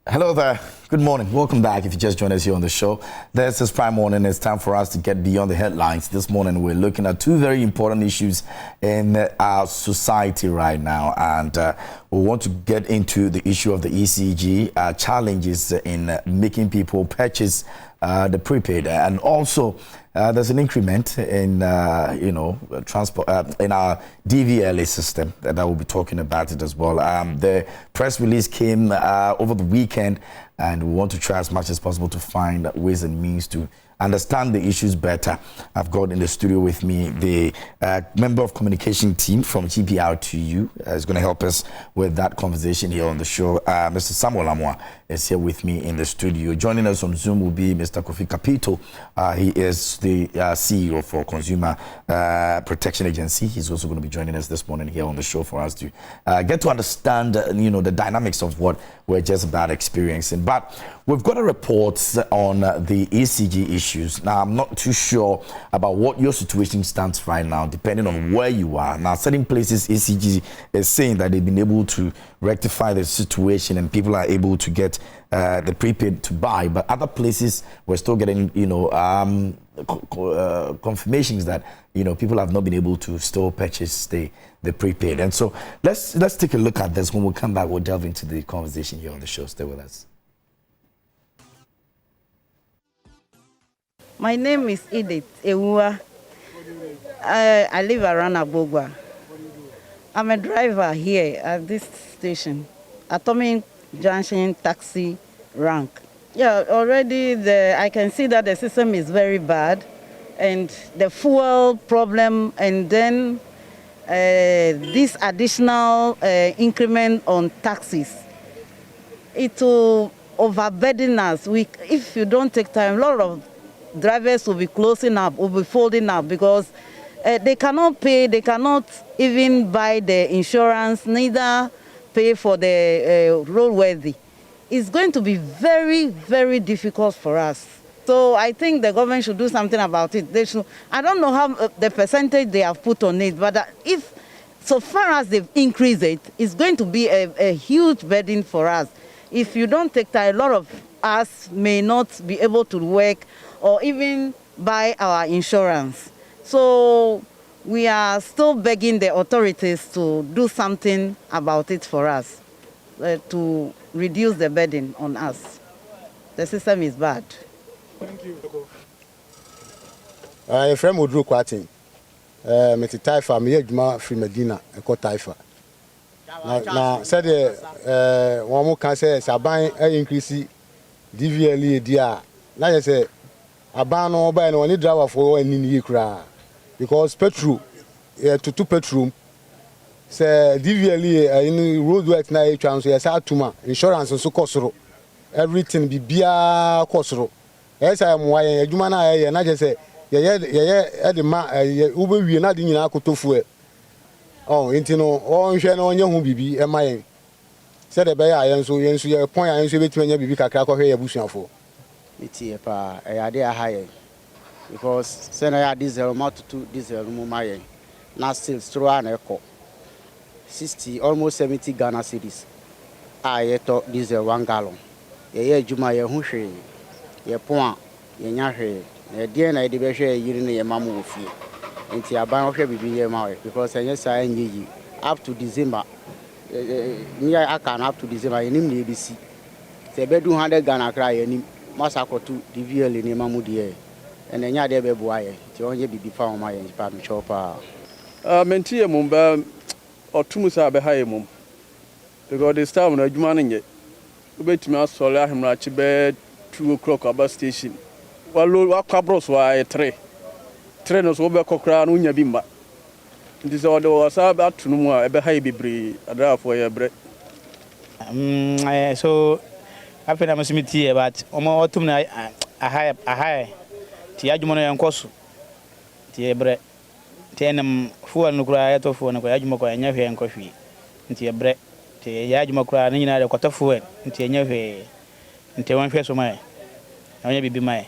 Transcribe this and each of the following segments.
Hello there. Good morning. Welcome back. If you just joined us here on the show, this is Prime Morning. It's time for us to get beyond the headlines. This morning, we're looking at two very important issues in our society right now. And we want to get into the issue of the ECG, challenges in making people purchase the prepaid. And also, there's an increment in, transport in our DVLA system that I will be talking about it as well. The press release came over the weekend, and we want to try as much as possible to find ways and means to understand the issues better. I've got in the studio with me the member of communication team from GPRTU. Is going to help us with that conversation here on the show. Mr. Samuel Amwa is here with me in the studio. Joining us on Zoom will be Mr. Kofi Kapito. He is the CEO for Consumer Protection Agency. He's also going to be joining us this morning here on the show for us to get to understand, the dynamics of what we're just about experiencing. But we've got a report on the ECG issues. Now, I'm not too sure about what your situation stands right now, depending on where you are. Now, certain places, ECG is saying that they've been able to rectify the situation and people are able to get the prepaid to buy. But other places, we're still getting, confirmations that, people have not been able to still purchase the prepaid. And so let's take a look at this. When we come back, we'll delve into the conversation here on the show. Stay with us. My name is Edith Ewua. I live around Abogwa. I'm a driver here at this station, Atomic Junction Taxi Rank. Yeah, already I can see that the system is very bad, and the fuel problem, and then this additional increment on taxis. It will overburden us. If you don't take time, a lot of drivers will be closing up, will be folding up because they cannot pay, they cannot even buy the insurance, neither pay for the roadworthy. It's going to be very, very difficult for us. So I think the government should do something about it. I don't know how the percentage they have put on it, but if so far as they've increased it, it's going to be a huge burden for us. If you don't take time, a lot of us may not be able to work or even buy our insurance. So we are still begging the authorities to do something about it for us, to reduce the burden on us. The system is bad. Thank you. I'm from Udru Kwatin. I'm a Taifa, I'm a from Medina, a co Taifa. Now, said one more can say, Saban increase DVLA dia. Now you say, a ban or buy no driver for one in Yikra because petrol, to two petrol, say DVLA in road work na chance, yes, Atuma, insurance and so costro, everything be beer costro. Yes, I am why a Jumana, and I just say, yeah, the man, Uber, we are not in Akutofu. Oh, intino, oh, you know, young baby, am I? Said a bear, I am so young, so your point, I am so between your baby, Kakako, here, bushing for. It's here, a idea higher because send I diesel, not to diesel, my now still straw and echo 60, almost 70 Ghana cities. I thought diesel 1 gallon. Ye Juma, ye Hushi, ye point, ye Yahe, a dear I debate your mamma with you. And the abandon shall be your mouth because I yes, I need up to December. Near I can up to December in ABC. The bedroom 100 Ghana cry and massacre to DVL in Mamudi. And then Yade Bebuay, to only be found my department chopper. Mentia Mumba or Tumusa Behayamum. Because this time when I'm running it, we wait to me ask for him like bed 2 o'clock about station. Well, what cabros were a tray. Trainers over Cocran, Unya Bimba. This order was about to know a behavior breed, a draft for your bread. So, I feel I must meet here, but almost autumn I high. Tiajumano and Cosu. Tia bread. Tenum, full and cry at of one of Yajumoko and Yafe and coffee. Tia bread. Tia Yajumokra, Nina, the quarter full, and Tia Yafe, and Tia 1 face of my. I may be my.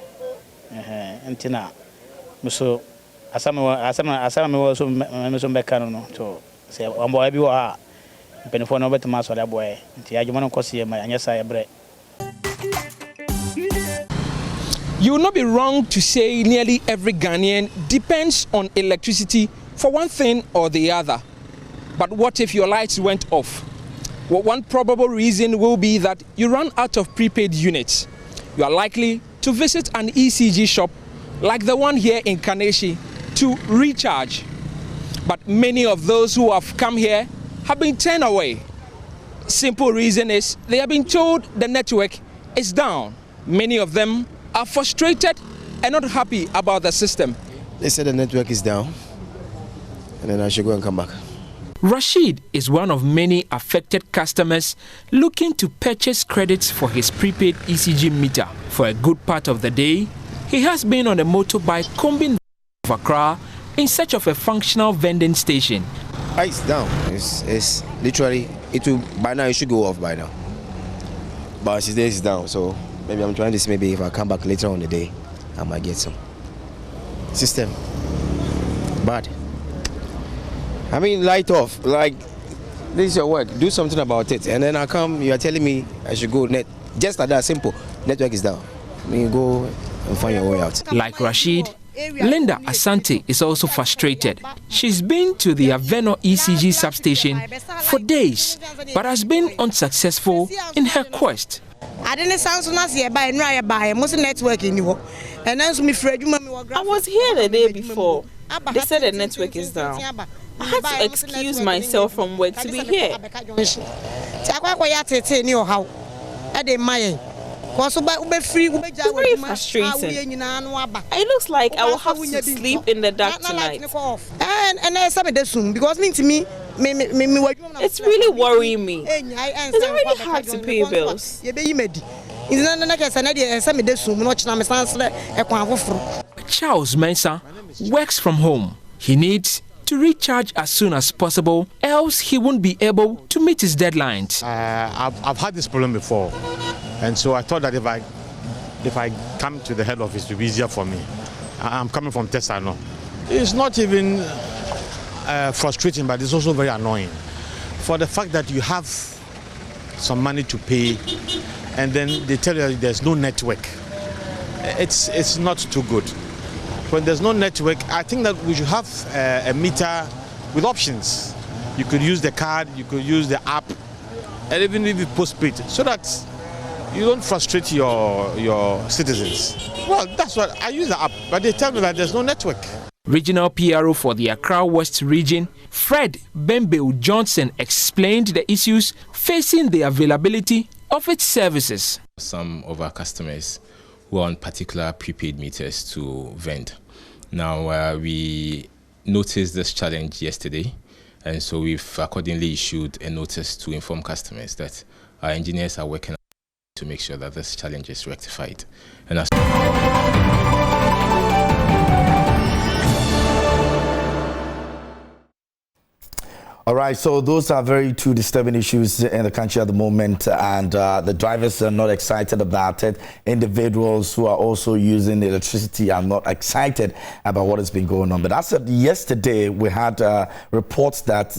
And Tina. So, as some was so back, so say, one boy, you are. Penifone over to Master that boy. Tiajumano Cosia, my and yes, I bread. You will not be wrong to say nearly every Ghanaian depends on electricity for one thing or the other. But what if your lights went off? Well, one probable reason will be that you run out of prepaid units. You are likely to visit an ECG shop like the one here in Kaneshie to recharge. But many of those who have come here have been turned away. Simple reason is they have been told the network is down. Many of them are frustrated and not happy about the system. They said the network is down and then I should go and come back. Rashid is one of many affected customers looking to purchase credits for his prepaid ECG meter. For a good part of the day, he has been on a motorbike combing of Accra in search of a functional vending station. It's down. It's literally, by now it should go off by now. But today it's down, so maybe I'm trying to see maybe if I come back later on the day, I might get some. System. Bad. I mean, light off, like, this is your work, do something about it. And then I come, you are telling me I should go net. Just like that, simple. Network is down. I mean, go and find your way out. Like Rashid, Linda Asante is also frustrated. She's been to the Aveno ECG substation for days, but has been unsuccessful in her quest. I didn't sound so nice by and most network in you. And then I was here the day before. They said the network is down. I had to excuse myself from work to be here. It's very frustrating. It looks like I will have to sleep in the dark tonight. It's really worrying me. It's already hard to pay bills. Charles Mensah works from home. He needs to recharge as soon as possible, else he won't be able to meet his deadlines. I've had this problem before, and so I thought that if I come to the head office, it will be easier for me. I'm coming from Tesano. It's not even frustrating, but it's also very annoying. For the fact that you have some money to pay, and then they tell you there's no network. It's not too good. When there's no network, I think that we should have a meter with options. You could use the card, you could use the app, and even if you postpaid, so that you don't frustrate your citizens. Well, that's what I use the app, but they tell me that there's no network. Regional PRO for the Accra West region, Fred Bembeu Johnson, explained the issues facing the availability of its services. Some of our customers who are on particular prepaid meters to vend. Now, we noticed this challenge yesterday, and so we've accordingly issued a notice to inform customers that our engineers are working to make sure that this challenge is rectified. And as All right, so those are two disturbing issues in the country at the moment, and the drivers are not excited about it. Individuals who are also using electricity are not excited about what has been going on. But as of yesterday, we had reports that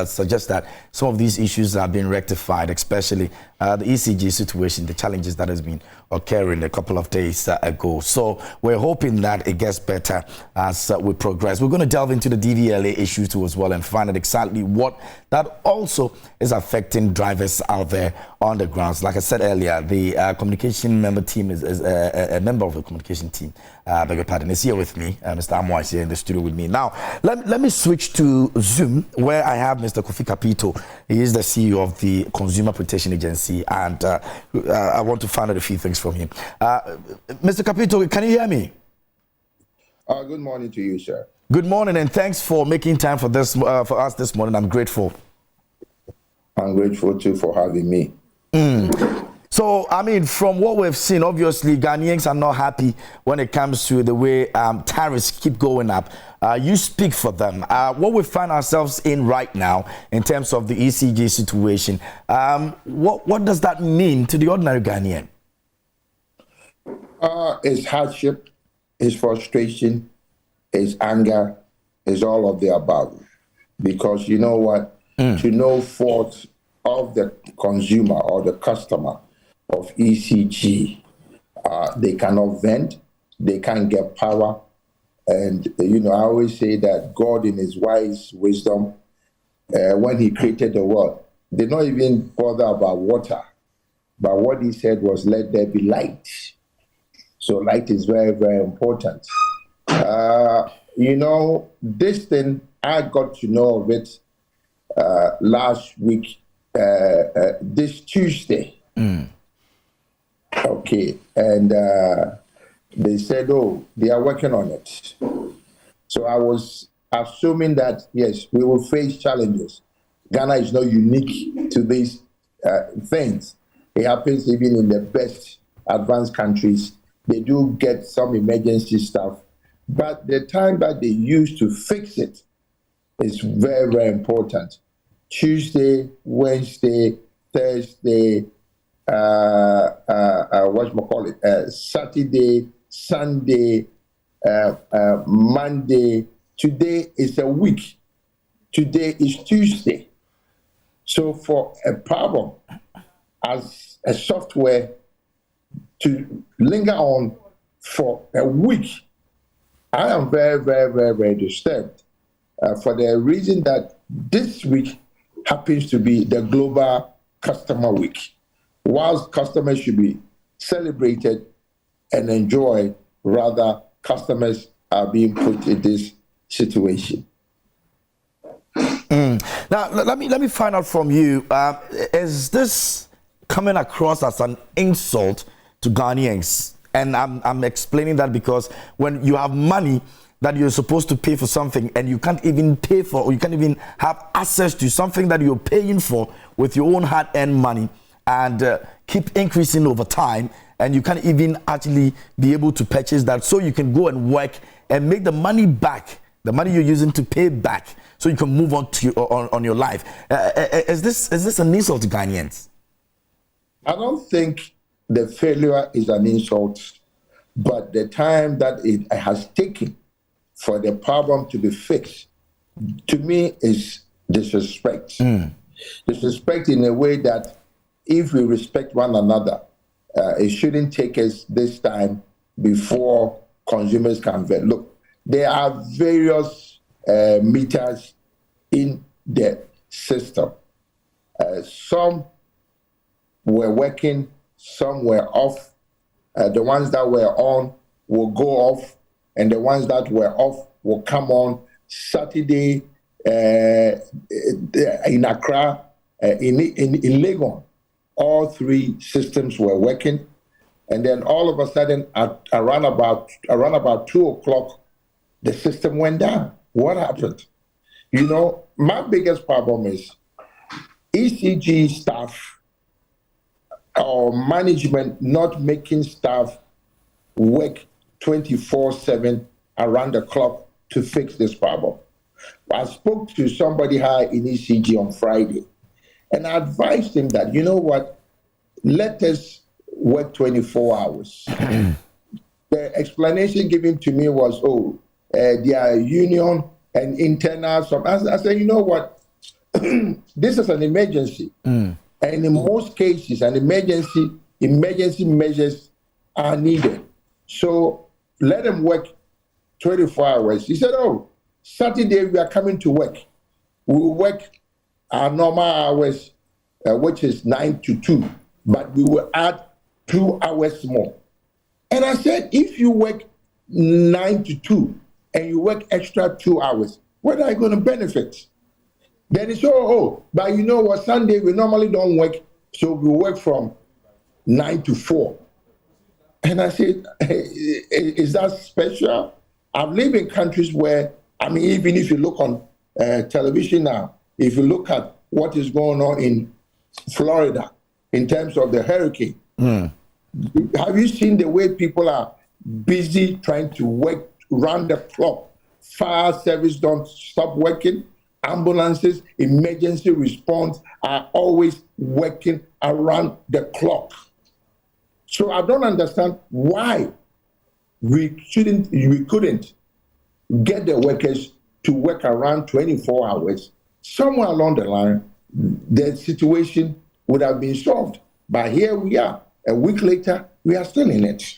suggest that some of these issues are being rectified, especially the ECG situation, the challenges that has been occurring a couple of days ago. So we're hoping that it gets better as we progress. We're going to delve into the DVLA issue too as well and find out exactly what that also is affecting drivers out there on the grounds. Like I said earlier, the communication member team is a member of the communication team. Beg your pardon, is here with me. Mr. Amo is here in the studio with me. Now, let me switch to Zoom, where I have Mr. Kofi Kapito. He is the CEO of the Consumer Protection Agency, and I want to find out a few things from him. Mr. Kapito, can you hear me? Good morning to you, sir. Good morning, and thanks for making time for this for us this morning. I'm grateful. I'm grateful too for having me. So, I mean, from what we've seen, obviously, Ghanaians are not happy when it comes to the way tariffs keep going up. You speak for them. What we find ourselves in right now, in terms of the ECG situation, what does that mean to the ordinary Ghanaian? It's hardship, it's frustration, it's anger, it's all of the above. Because you know what? To no fault of the consumer or the customer of ECG, They cannot vent. They can't get power. And, I always say that God in his wise wisdom, when he created the world, did not even bother about water. But what he said was, let there be light. So light is very, very important. This thing, I got to know of it last week, this Tuesday. Okay, and they said, they are working on it. So I was assuming that, yes, we will face challenges. Ghana is not unique to these things. It happens even in the best advanced countries. They do get some emergency stuff, but the time that they use to fix it is very, very important. Tuesday, Wednesday, Thursday, Saturday, Sunday, Monday. Today is a week. Today is Tuesday. So for a problem as a software to linger on for a week, I am very, very, very, very disturbed for the reason that this week happens to be the Global Customer Week. Whilst customers should be celebrated and enjoyed, rather customers are being put in this situation. Now, let me find out from you, is this coming across as an insult to Ghanaians? And I'm explaining that because when you have money that you're supposed to pay for something and you can't even pay for, or you can't even have access to something that you're paying for with your own hard-earned money, and keep increasing over time, and you can't even actually be able to purchase that, so you can go and work and make the money back, the money you're using to pay back, so you can move on to on your life. Is this an insult to Ghanaians? I don't think the failure is an insult, but the time that it has taken for the problem to be fixed, to me, is disrespect. Disrespect in a way that if we respect one another, it shouldn't take us this time before consumers can vet. Look, there are various meters in the system. Some were working, some were off. The ones that were on will go off, and the ones that were off will come on. Saturday in Accra, in Legon, all three systems were working, and then all of a sudden, around about 2 o'clock, the system went down. What happened? My biggest problem is ECG staff or management not making staff work 24/7 around the clock to fix this problem. I spoke to somebody high in ECG on Friday, and I advised him that, let us work 24 hours. The explanation given to me was, their union and internal. I said, this is an emergency. And in most cases, emergency measures are needed. So let them work 24 hours. He said, Saturday we are coming to work. We will work our normal hours, which is 9 to 2, but we will add 2 hours more. And I said, if you work 9 to 2 and you work extra 2 hours, what are you going to benefit? Then it's but you know what, Sunday we normally don't work, so we work from 9 to 4. And I said, is that special? I've lived in countries where, even if you look on television now, if you look at what is going on in Florida in terms of the hurricane, have you seen the way people are busy trying to work round the clock? Fire service don't stop working. Ambulances, emergency response are always working around the clock. So I don't understand why we couldn't get the workers to work around 24 hours. Somewhere along the line, the situation would have been solved. But here we are, a week later, we are still in it.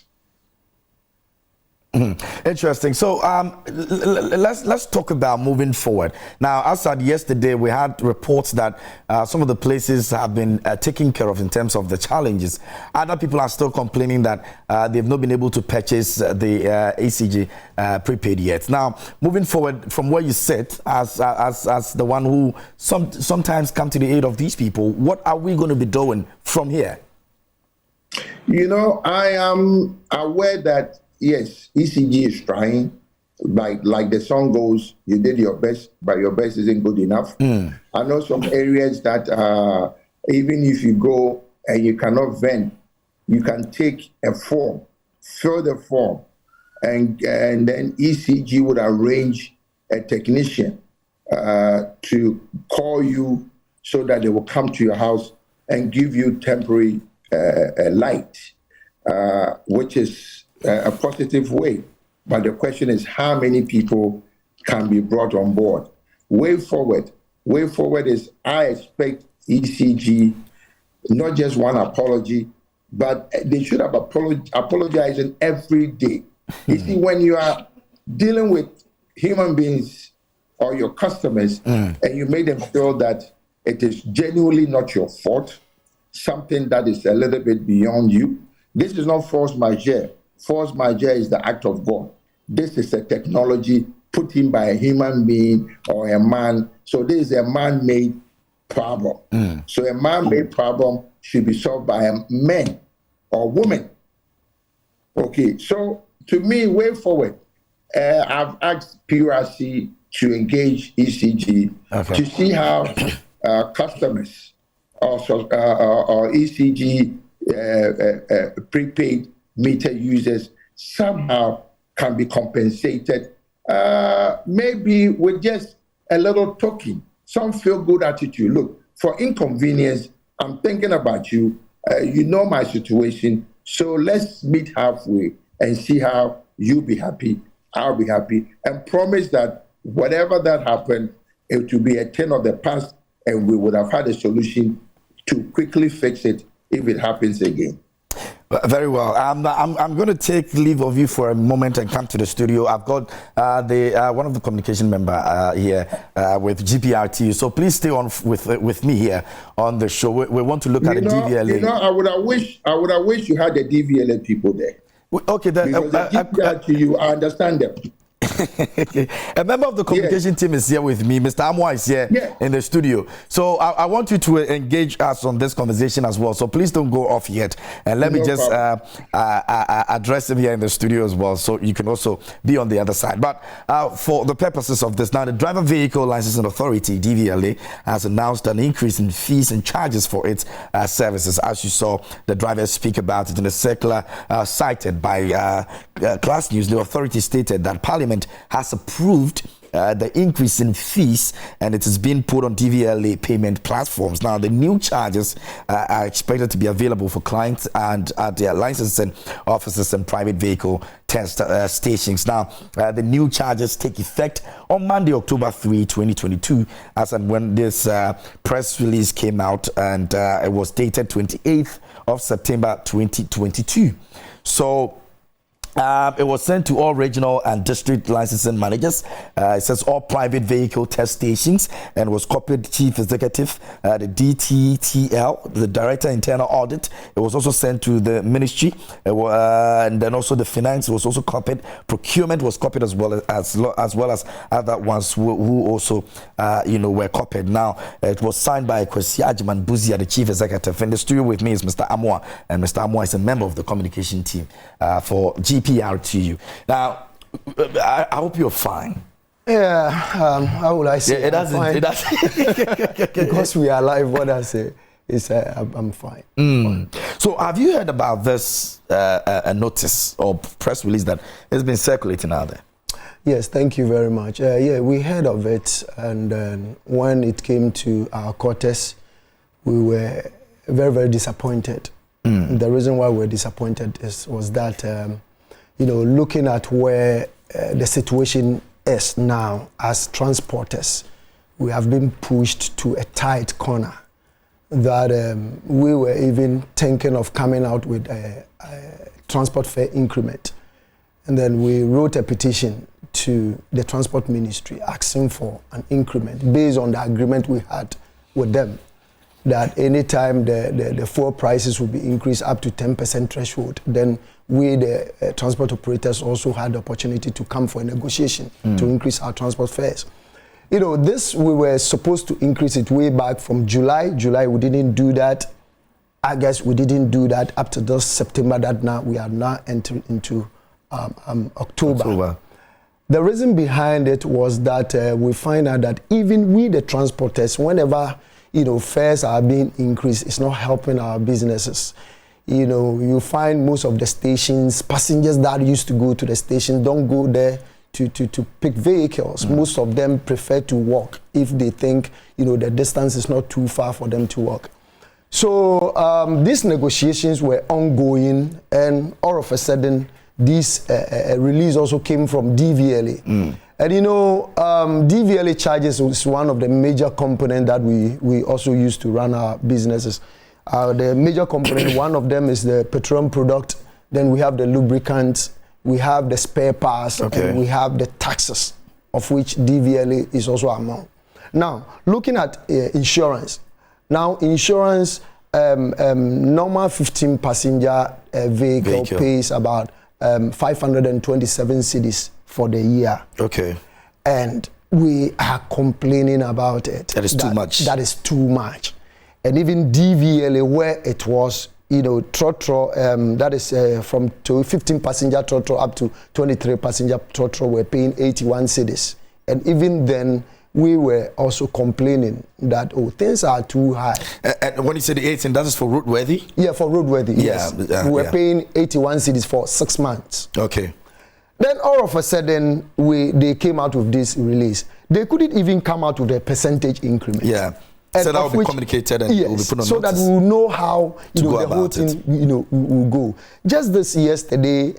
Interesting. So let's talk about moving forward. Now, as said yesterday, we had reports that some of the places have been taken care of in terms of the challenges. Other people are still complaining that they've not been able to purchase the ECG prepaid yet. Now, moving forward from where you sit as the one who sometimes come to the aid of these people, what are we going to be doing from here? You know, I am aware that yes, ECG is trying. Like the song goes, you did your best, but your best isn't good enough. I know some areas that even if you go and you cannot vent, you can take a form, fill the form, and then ECG would arrange a technician to call you so that they will come to your house and give you temporary light, which is a positive way. But the question is how many people can be brought on board? Way forward is I expect ECG, not just one apology, but they should have apologizing every day. You see, when you are dealing with human beings or your customers and you make them feel that it is genuinely not your fault, something that is a little bit beyond you, this is not force majeure. Force majeure is the act of God. This is a technology put in by a human being or a man. So this is a man-made problem. So a man-made problem should be solved by a man or woman. Okay, so to me, way forward, I've asked PRC to engage ECG to see how customers or ECG prepaid meter users somehow can be compensated, maybe with just a little token, some feel-good attitude. Look, for inconvenience, I'm thinking about you. You know my situation, so let's meet halfway and see how you be happy, I'll be happy, and promise that whatever that happened, it will be a thing of the past, and we would have had a solution to quickly fix it if it happens again. Very well. I'm going to take leave of you for a moment and come to the studio. I've got one of the communication member here with GPRT. So please stay on with me here on the show. We want to look at the DVLA. You know, I would have wished you had the DVLA people there. Okay, because the GPRT, you understand them. A member of the communication team is here with me. Mr. Amwa is here in the studio. So I want you to engage us on this conversation as well. So please don't go off yet. And let me just address him here in the studio as well, so you can also be on the other side. But for the purposes of this, now the Driver Vehicle Licensing Authority, DVLA, has announced an increase in fees and charges for its services. As you saw, the drivers speak about it in a circular cited by Class News. The authority stated that Parliament has approved the increase in fees, and it is being put on DVLA payment platforms. Now, the new charges are expected to be available for clients and at their licensing offices and private vehicle test stations. Now, the new charges take effect on Monday, October 3, 2022, as and when this press release came out, and it was dated 28th of September 2022. So, it was sent to all regional and district licensing managers. It says all private vehicle test stations, and was copied Chief Executive, the DTTL, the Director Internal Audit. It was also sent to the Ministry, and then also the Finance was also copied. Procurement was copied as well as other ones who also were copied. Now it was signed by Kwesi Ajiman Buzia, the Chief Executive. In the studio with me is Mr. Amwa, and Mr. Amwa is a member of the communication team for GPRTU. Now, I hope you're fine. Yeah, how will I say? Yeah, it doesn't. Because we are alive, what I say is I'm fine. Fine. So, have you heard about this a notice or press release that has been circulating out there? Yes, thank you very much. Yeah, we heard of it, and when it came to our quarters, we were very, very disappointed. The reason why we're disappointed was that, looking at where the situation is now as transporters, we have been pushed to a tight corner. that we were even thinking of coming out with a transport fare increment. And then we wrote a petition to the Transport Ministry asking for an increment based on the agreement we had with them, that anytime the fuel prices will be increased up to 10% threshold, then we, the transport operators, also had the opportunity to come for a negotiation to increase our transport fares. You know, this, we were supposed to increase it way back from July. July, we didn't do that. August, we didn't do that up to this September, that now we are now entering into October. The reason behind it was that we find out that even we, the transporters, whenever, you know, fares are being increased, it's not helping our businesses. You know, you find most of the stations, passengers that used to go to the stations don't go there to pick vehicles. Most of them prefer to walk if they think, you know, the distance is not too far for them to walk. So these negotiations were ongoing, and all of a sudden, this release also came from DVLA. And you know, DVLA charges is one of the major components that we also use to run our businesses. The major component, one of them is the petroleum product, then we have the lubricants, we have the spare parts, and we have the taxes, of which DVLA is also among. Now, looking at insurance. Now, insurance, normal 15 passenger vehicle pays about 527 cedis for the year. Okay. And we are complaining about it. That is too much. That is too much. And even DVLA, where it was, you know, trotro, that is from 15 passenger trotro up to 23 passenger trotro, we're paying 81 cedis. And even then, we were also complaining that, oh, things are too high. And when you say the 18, that is for roadworthy? Yeah, for roadworthy, yes. Yeah, we were paying 81 cedis for 6 months. Okay. Then all of a sudden, they came out with this release. They couldn't even come out with a percentage increment. Yeah. So that will be communicated and will be put on so notice. That we will know how, you know, the whole thing, you know, will go. Just this yesterday,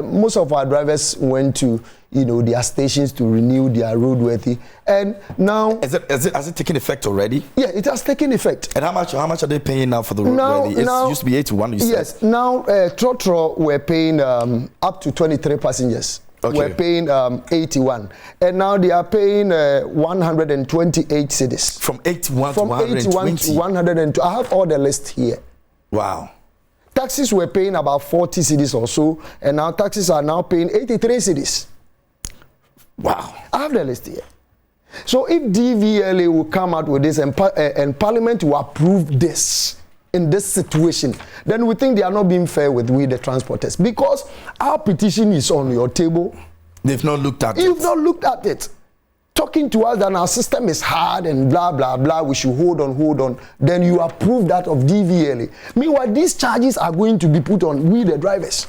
most of our drivers went to, you know, their stations to renew their roadworthy, and now has it taken effect already? Yeah, it has taken effect. And how much are they paying now for the roadworthy? It used to be 81. You said. Yes. Now Trotro we're paying up to 23 passengers. Okay. We're paying 81, and now they are paying 128 cedis. From 81 to 120. To 102. I have all the list here. Wow. Taxis were paying about 40 cedis or so, and now taxis are now paying 83 cedis. Wow. I have the list here. So if DVLA will come out with this and Parliament will approve this in this situation, then we think they are not being fair with we the transporters, because our petition is on your table. They've not looked at it. You've not looked at it. Talking to us that our system is hard and blah, blah, blah, we should hold on. Then you approve that of DVLA. Meanwhile, these charges are going to be put on we the drivers.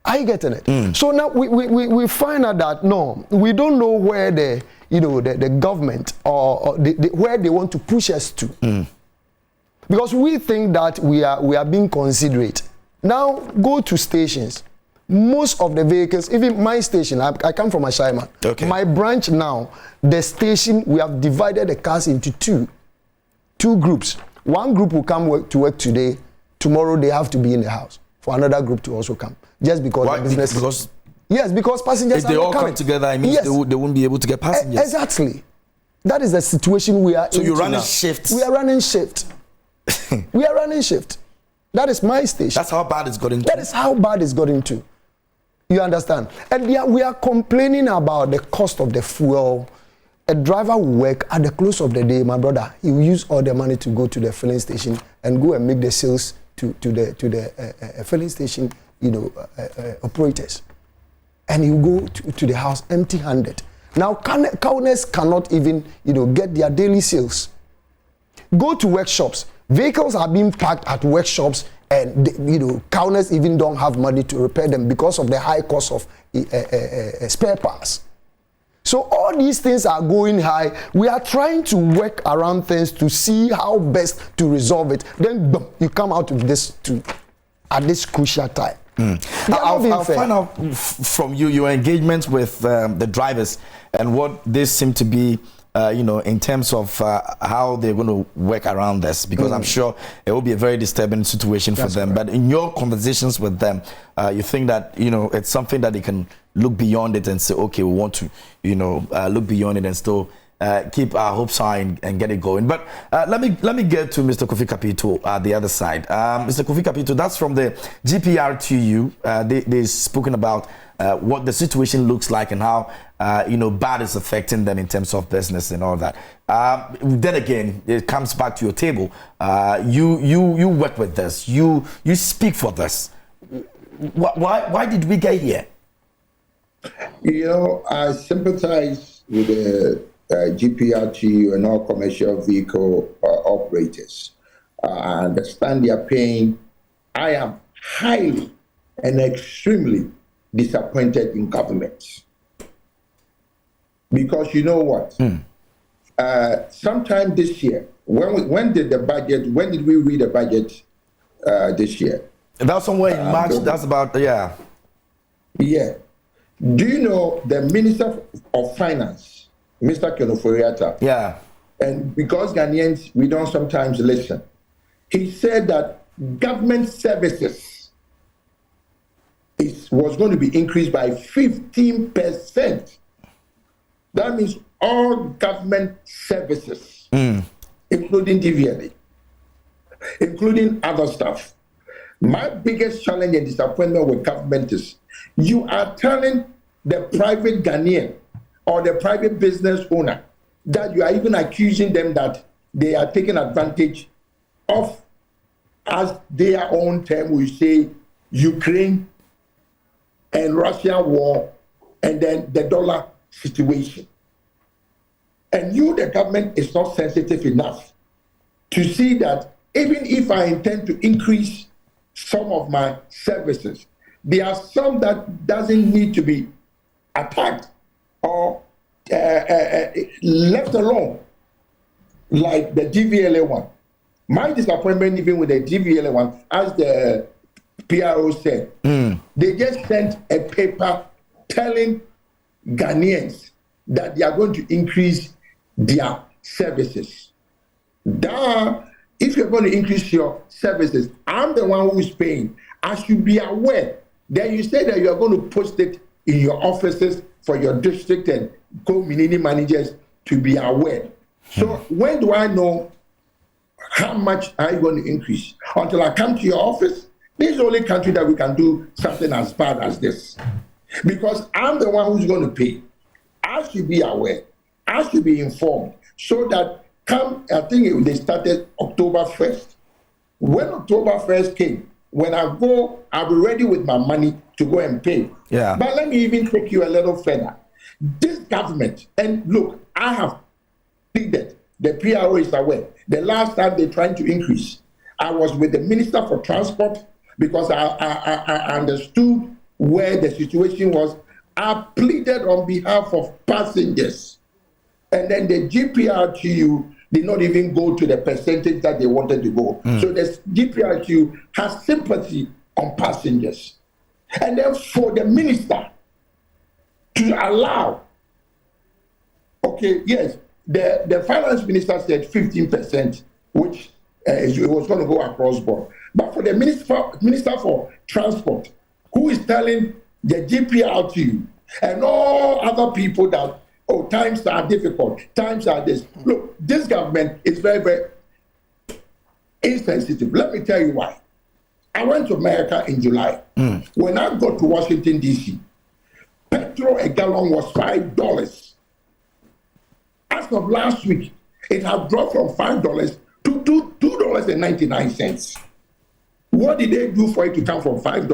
Are you getting it? So now we find out that no, we don't know where the, you know, the government or where they want to push us to. Because we think that we are being considerate. Now go to stations. Most of the vehicles, even my station, I come from Ashaiman. Okay. My branch now, the station, we have divided the cars into two groups. One group will come to work today. Tomorrow they have to be in the house for another group to also come. Just because the business. Yes, because passengers are not coming. If they all come together, it means they won't be able to get passengers. Exactly. That is the situation we are in. So you're running shifts? We are running shift. We are running shift. That is my station. That's how bad it's gotten to. That is how bad it's gotten to. You understand? And we are complaining about the cost of the fuel. A driver will work at the close of the day, my brother. He will use all the money to go to the filling station and go and make the sales to the filling station, you know, operators. And he will go to the house empty-handed. Now, cowners cannot even, you know, get their daily sales. Go to workshops. Vehicles are being parked at workshops, and you know, cowners even don't have money to repair them because of the high cost of spare parts. So all these things are going high. We are trying to work around things to see how best to resolve it. Then boom, you come out with this at this crucial time. I'll find out from you your engagement with the drivers and what they seem to be in terms of how they're going to work around this? Because I'm sure it will be a very disturbing situation for them. But in your conversations with them, you think that, it's something that they can look beyond it and say, okay, we want to, look beyond it and still keep our hopes high and get it going. But let me get to Mr. Kofi Kapito at the other side. Mr. Kofi Kapito, that's from the GPRTU. They've spoken about what the situation looks like and how bad is affecting them in terms of business and all that. Then again, it comes back to your table. You work with this. You speak for this. Why did we get here? I sympathize with the GPRTU and all commercial vehicle operators. I understand their pain. I am highly and extremely disappointed in government. Because you know what? Sometime this year, when did we read the budget this year? That's somewhere in March. That's about, yeah. Yeah. Do you know the Minister of Finance, Mr. Kenoforiata? Yeah. And because Ghanaians, we don't sometimes listen. He said that government services was going to be increased by 15%. That means all government services, including DVLA, including other stuff. My biggest challenge and disappointment with government is you are telling the private Ghanaian or the private business owner that you are even accusing them that they are taking advantage of, as their own term we say, Ukraine and Russia war, and then the dollar situation. And the government, is not sensitive enough to see that even if I intend to increase some of my services, there are some that doesn't need to be attacked or left alone, like the DVLA one. My disappointment even with the DVLA one, as the PRO said, they just sent a paper telling Ghanaians that they are going to increase their services. If you're going to increase your services, I'm the one who is paying. I should be aware. Then you say that you are going to post it in your offices for your district and community managers to be aware. So when do I know how much are you going to increase? Until I come to your office? This is the only country that we can do something as bad as this. Because I'm the one who's going to pay. I should be aware. I should be informed. So that I think they started October 1st. When October 1st came, when I go, I'll be ready with my money to go and pay. Yeah. But let me even take you a little further. This government, and look, I have pleaded, the PRO is aware. The last time they're trying to increase, I was with the Minister for Transport because I understood where the situation was. I pleaded on behalf of passengers. And then the GPRTU did not even go to the percentage that they wanted to go. So the GPRTU has sympathy on passengers. And then for the minister to allow, the finance minister said 15%, which it was going to go across board. But for the minister for transport, who is telling the GPRTU and all other people that, times are difficult, times are this. Look, this government is very, very insensitive. Let me tell you why. I went to America in July. When I got to Washington, D.C., petrol a gallon was $5. As of last week, it had dropped from $5 to $2.99. What did they do for it to come from $5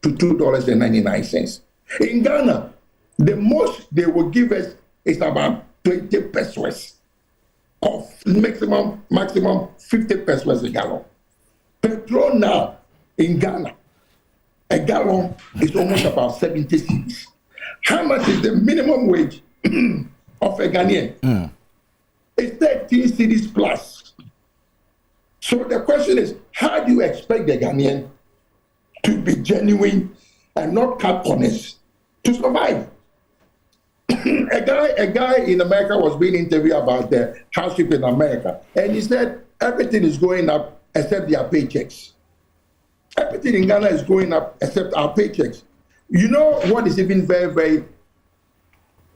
to $2.99? In Ghana, the most they will give us is about 20 pesos, of maximum 50 pesos a gallon. Petrol now in Ghana, a gallon is almost about 70 cedis. How much is the minimum wage of a Ghanaian? It's 13 cedis plus. So the question is, how do you expect the Ghanaian to be genuine and not cut corners to survive? A Ghana guy in America was being interviewed about the hardship in America, and he said everything is going up except their paychecks. Everything in Ghana is going up except our paychecks. You know what is even very, very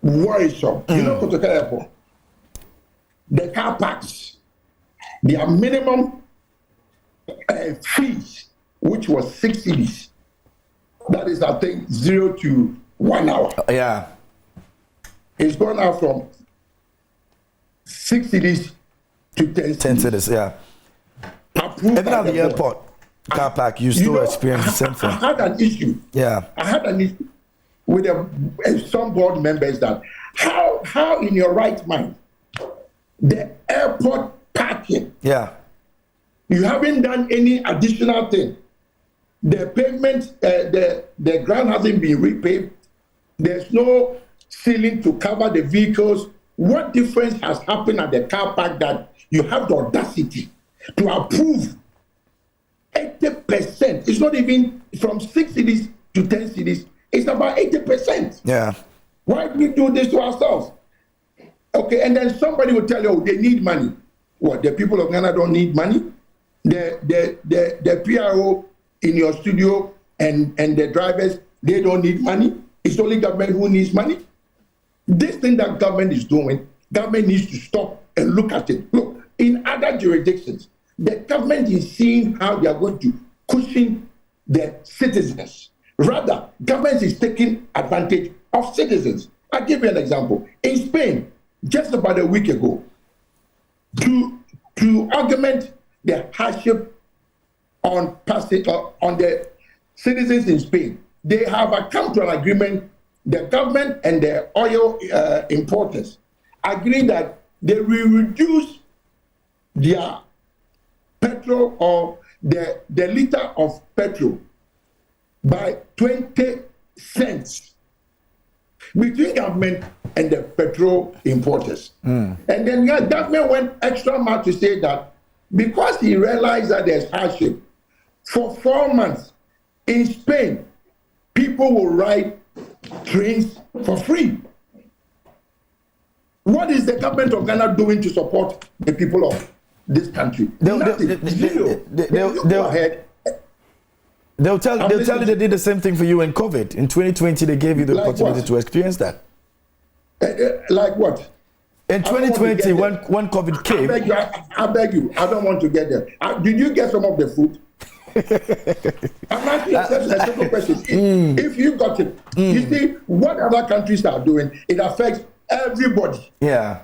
worrisome? You know, Kotoka Airport, the car parks, their minimum fees, which was 6 cedis. That is, I think, 0 to 1 hour. Yeah. It's gone out from 6 cedis to 10 cedis. 10 cedis, yeah. Even at the airport car park, you still experience the same thing. I had an issue. Yeah. I had an issue with some board members that how in your right mind, the airport parking, yeah, you haven't done any additional thing. The pavement, the ground hasn't been repaved. There's no ceiling to cover the vehicles. What difference has happened at the car park that you have the audacity to approve 80%? It's not even from 6 cities to 10 cities. It's about 80%. Yeah. Why do we do this to ourselves? Okay, and then somebody will tell you, oh, they need money. What, the people of Ghana don't need money? The PRO in your studio and the drivers, they don't need money? It's only government who needs money? This thing that government is doing, government needs to stop and look at it. Look, in other jurisdictions, the government is seeing how they are going to cushion the citizens. Rather, government is taking advantage of citizens. I'll give you an example. In Spain, just about a week ago, to augment the hardship on the citizens in Spain, they have come to an agreement. The government and the oil importers agree that they will reduce their petrol or the liter of petrol by 20 cents between government and the petrol importers. And then the government went extra mile to say that because he realized that there's hardship, for 4 months in Spain, people will ride trains for free. What is the government of Ghana doing to support the people of this country? They'll tell you they did the same thing for you in COVID. In 2020, they gave you the opportunity to experience that. Like what? In 2020, when COVID came. I beg you, I don't want to get there. Did you get some of the food? I'm asking a simple question. If you got it, you see what other countries are doing, it affects everybody. Yeah.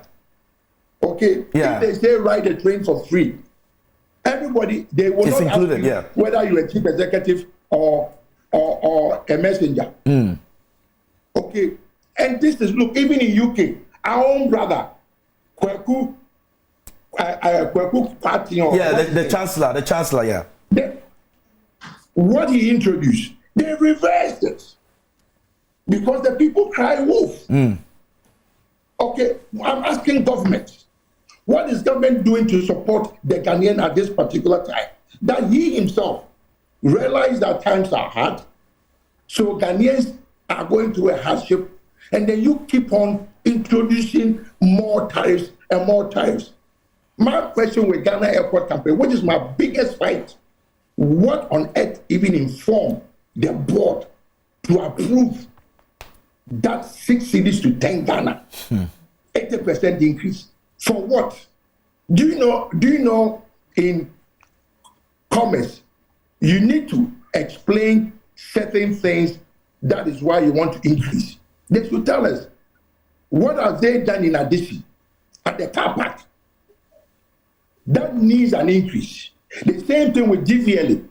Okay? Yeah. If they say ride the train for free, everybody, they will not included, ask you whether you're a chief executive or a messenger. Okay? And this is, look, even in UK, our own brother, Kweku Party. Yeah, the chancellor, yeah. What he introduced, they reversed it because the people cry wolf. Okay, I'm asking government, what is government doing to support the Ghanaian at this particular time? That he himself realized that times are hard, so Ghanaians are going through a hardship, and then you keep on introducing more tariffs and more tariffs. My question with Ghana Airport Company, which is my biggest fight, what on earth even informed the board to approve that 6 cities to 10 Ghana, 80% increase? For what? Do you know in commerce, you need to explain certain things. That is why you want to increase. They should tell us, what have they done in addition at the car park that needs an increase? The same thing with DVLA.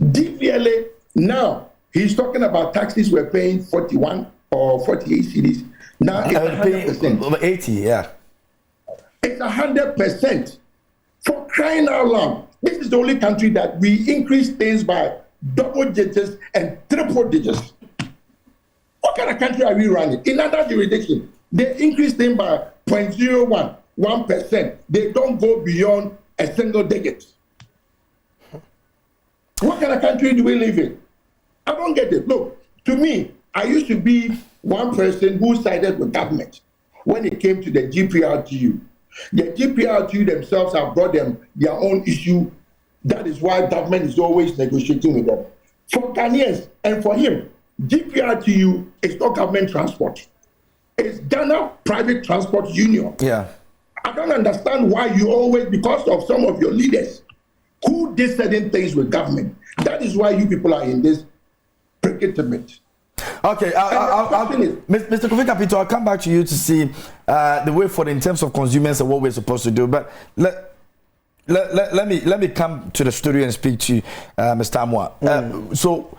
DVLA, now, he's talking about taxes we're paying 41 or 48 cities. Now it's 100%. Over 80, yeah. It's 100%. For crying out loud. This is the only country that we increase things by double digits and triple digits. What kind of country are we running? In other jurisdictions, they increase things by 0.01, 1%. They don't go beyond a single digit. What kind of country do we live in? I don't get it. Look, to me, I used to be one person who sided with government. when it came to the GPRTU. The GPRTU themselves have brought them their own issue. That is why government is always negotiating with them. For Ghanaians and for him, GPRTU is not government transport. It's Ghana Private Transport Union. Yeah. I don't understand why you always, because of some of your leaders who did certain things with government, that is why you people are in this predicament. Okay, Mr. Kofi Kapito, I'll come back to you to see the way forward in terms of consumers and what we're supposed to do. But let me come to the studio and speak to Mr. Amwa. So,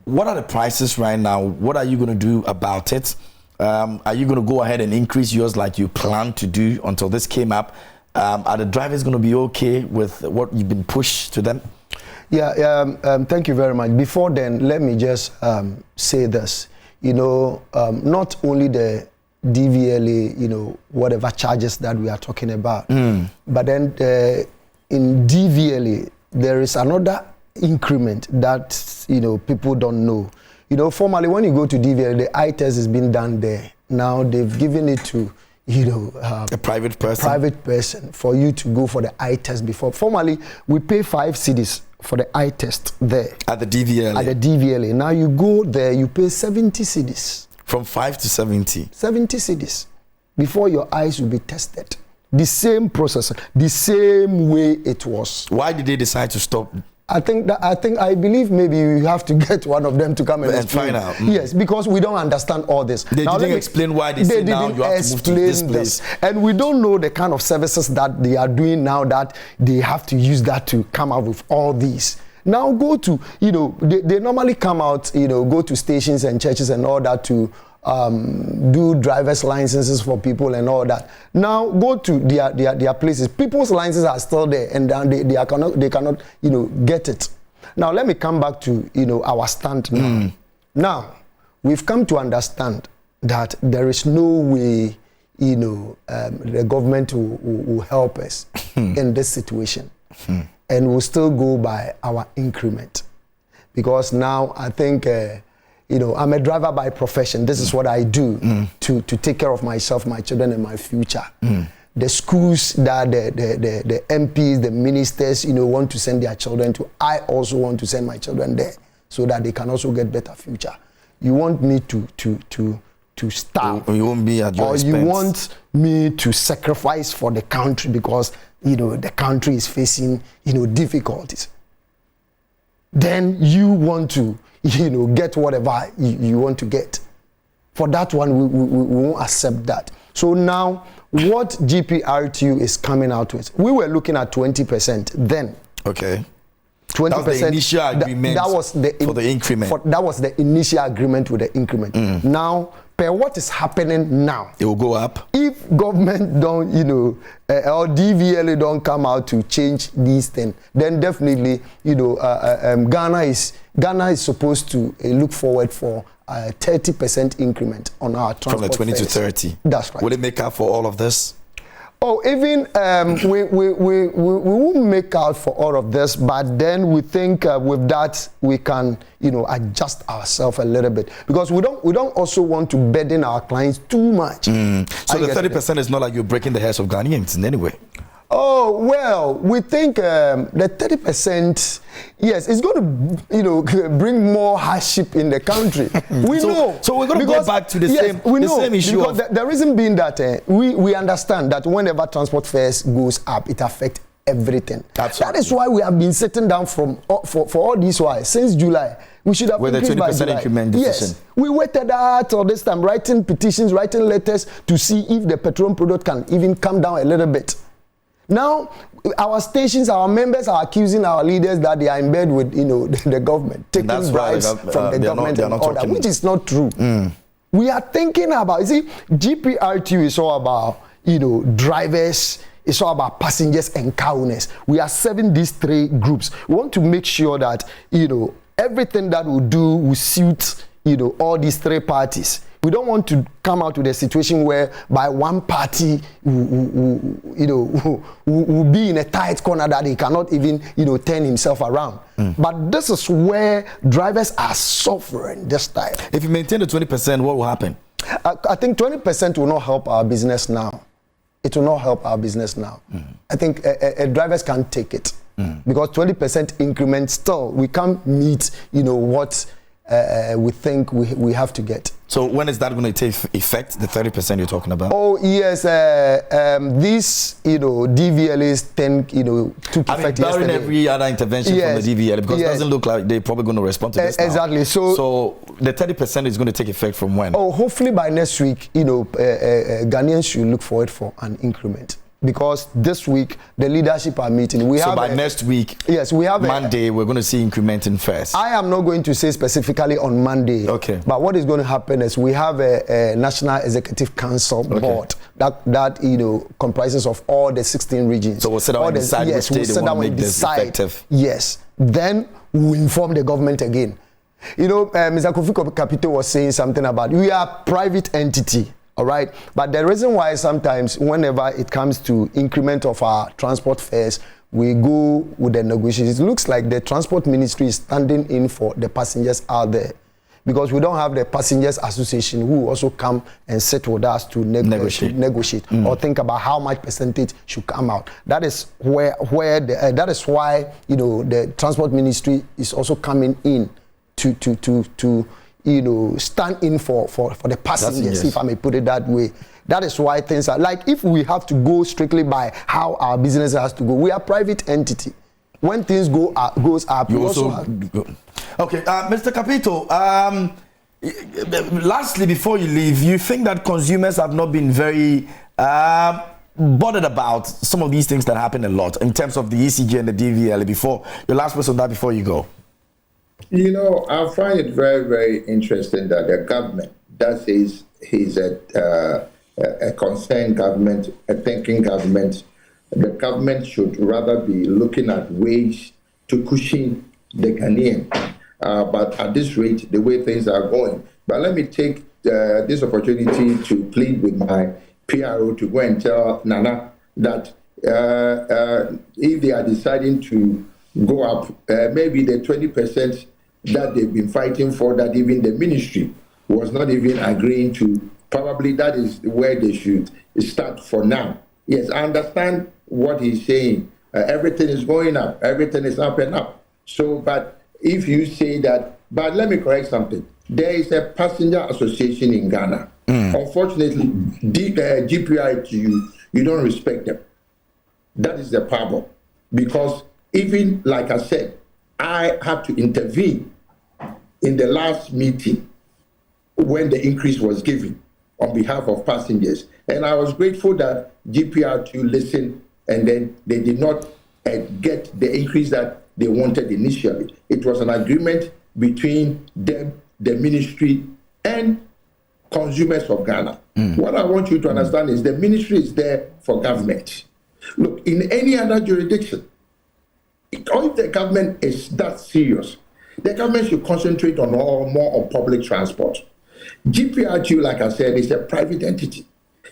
what are the prices right now? What are you going to do about it? Are you going to go ahead and increase yours like you planned to do until this came up? Are the drivers going to be okay with what you've been pushed to them? Yeah, thank you very much. Before then, let me just say this. You know, not only the DVLA, you know, whatever charges that we are talking about, but then in DVLA, there is another increment that, you know, people don't know. You know, formally, when you go to DVLA, the eye test is being done there. Now they've given it to, you know, a private person for you to go for the eye test before. Formally, we pay 5 cedis for the eye test there. At the DVLA? At the DVLA. Now you go there, you pay 70 cedis. From 5 to 70? 70 cedis before your eyes will be tested. The same process, the same way it was. Why did they decide to stop? I believe maybe you have to get one of them to come and explain. Find out. Yes, because we don't understand all this. They didn't explain why they say now you have to move to this place. And we don't know the kind of services that they are doing now that they have to use that to come up with all these. Now go to, you know, they normally come out, you know, go to stations and churches and all that to do driver's licenses for people and all that. Now go to their places. People's licenses are still there, and they cannot, you know, get it. Now let me come back to, you know, our stand now. Now we've come to understand that there is no way, you know, the government will help us in this situation, and we'll still go by our increment, because now I think. You know, I'm a driver by profession. This is what I do to take care of myself, my children, and my future. The schools that the MPs, the ministers, you know, want to send their children to, I also want to send my children there so that they can also get better future. You want me to starve? You won't be at your expense. Or you want me to sacrifice for the country because, you know, the country is facing, you know, difficulties. Then you want to, you know, get whatever you want to get. For that one, we won't accept that. So now, what GPRTU is coming out with, we were looking at 20% then. Okay. 20%. That was the initial agreement that was for the increment. That was the initial agreement with the increment. Now, per what is happening now, it will go up. If government don't, you know, or DVLA don't come out to change these things, then definitely, you know, Ghana is supposed to look forward for a 30% increment on our transport from the 20 fares. to 30. That's right. Will it make up for all of this? Oh, even we won't make out for all of this, but then we think with that we can, you know, adjust ourselves a little bit, because we don't also want to burden our clients too much. So the 30% is not like you're breaking the heads of Ghanaians in any way. Oh, well, we think the 30%, yes, it's going to, you know, bring more hardship in the country. We know. So we're going to go back to the same issue. Because the reason being that we understand that whenever transport fares goes up, it affects everything. Absolutely. That is why we have been sitting down for all this while, since July. We should have with a 20% increment decision. Yes, we waited out all this time, writing petitions, writing letters to see if the petroleum product can even come down a little bit. Now, our stations, our members are accusing our leaders that they are in bed with, you know, the government, taking bribes from the government and all that, which is not true. We are thinking about, you see, GPRTU is all about, you know, drivers, it's all about passengers and car owners. We are serving these 3 groups. We want to make sure that, you know, everything that we do will suit, you know, all these 3 parties. We don't want to come out with a situation where by one party will be in a tight corner that he cannot even, you know, turn himself around. But this is where drivers are suffering this time. If you maintain the 20%, what will happen? I think 20% will not help our business now. It will not help our business now. I think drivers can't take it because 20% increment still we can't meet, what we think we have to get. So when is that going to take effect? The 30% you're talking about? Oh yes, these DVLAs tend to effect yesterday. Barring every other intervention from the DVLA, because it doesn't look like they're probably going to respond to this now. Exactly. So the 30% is going to take effect from when? Oh, hopefully by next week. Ghanaians should look forward for an increment. Because this week the leadership are meeting. By next week, yes, we have Monday. We're going to see incrementing first. I am not going to say specifically on Monday. Okay. But what is going to happen is we have a National Executive Council board that comprises of all the 16 regions. So we'll sit down and decide which state they want to make this effective. Yes. Then we'll inform the government again. Mr. Kofi Kapito was saying something about we are a private entity. All right, but the reason why sometimes whenever it comes to increment of our transport fares, we go with the negotiations. It looks like the transport ministry is standing in for the passengers out there because we don't have the passengers association who also come and sit with us to negotiate or think about how much percentage should come out. That is that is why the transport ministry is also coming in to stand in for the passengers, if I may put it that way. That is why things are like, if we have to go strictly by how our business has to go, we are a private entity. When things goes up, you also go. Okay, Mr. Capito, lastly, before you leave, you think that consumers have not been very bothered about some of these things that happen a lot in terms of the ECG and the DVLA? Before your last words on that before you go. I find it very, very interesting that the government, that says he's a concerned government, a thinking government. The government should rather be looking at ways to cushion the Ghanaian. But at this rate, the way things are going. But let me take this opportunity to plead with my PRO to go and tell Nana that if they are deciding to go up, maybe the 20% that they've been fighting for, that even the ministry was not even agreeing to, probably that is where they should start for now. Yes, I understand what he's saying. Everything is going up. Everything is up and up. So, but if you say that, but let me correct something. There is a passenger association in Ghana. Unfortunately, GPI to you don't respect them. That is the problem. Because even, like I said, I had to intervene in the last meeting when the increase was given on behalf of passengers. And I was grateful that GPR2 listened, and then they did not get the increase that they wanted initially. It was an agreement between them, the ministry, and consumers of Ghana. What I want you to understand is the ministry is there for government. Look, in any other jurisdiction, if the government is that serious, the government should concentrate on more on public transport. GPRQ, like I said, is a private entity,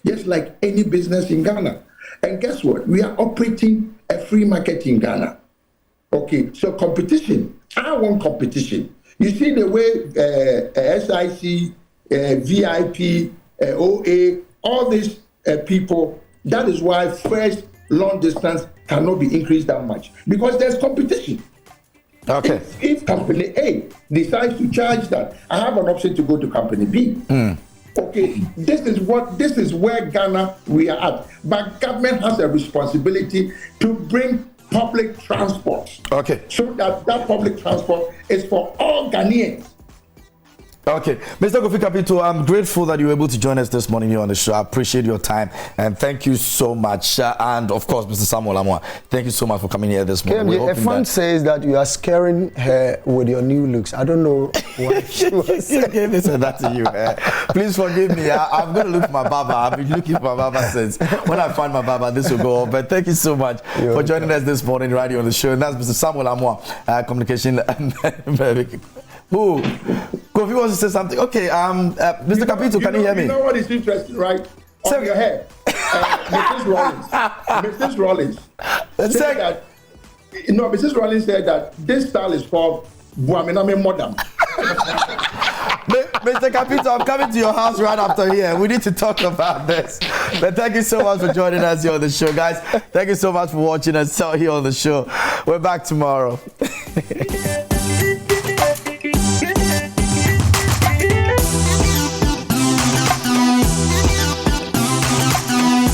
just like any business in Ghana. And guess what? We are operating a free market in Ghana. Okay, so competition. I want competition. You see the way SIC, VIP, OA, all these people, that is why first long distance cannot be increased that much, because there's competition. Okay. If company A decides to charge that, I have an option to go to company B. Okay, this is where Ghana we are at. But government has a responsibility to bring public transport. Okay. So that public transport is for all Ghanaians. Okay, Mr. Kofi Kapito, I'm grateful that you were able to join us this morning here on the show. I appreciate your time and thank you so much. And of course, Mr. Samuel Amwa, thank you so much for coming here this morning. A fan says that you are scaring her with your new looks. I don't know why she was saying this and that to you. Please forgive me. I'm going to look for my barber. I've been looking for my barber since. When I find my barber, this will go off. But thank you so much for joining us this morning right here on the show. And that's Mr. Samuel Amwa, communication. Who? Kofi wants to say something. Okay, Mr. Kapito, can you hear me? You know what is interesting, right? On your head. Mrs. Rollins said that, Mrs. Rollins said that this style is called Buaminame Modam. Mr. Capito, I'm coming to your house right after here. We need to talk about this. But thank you so much for joining us here on the show, guys. Thank you so much for watching us here on the show. We're back tomorrow.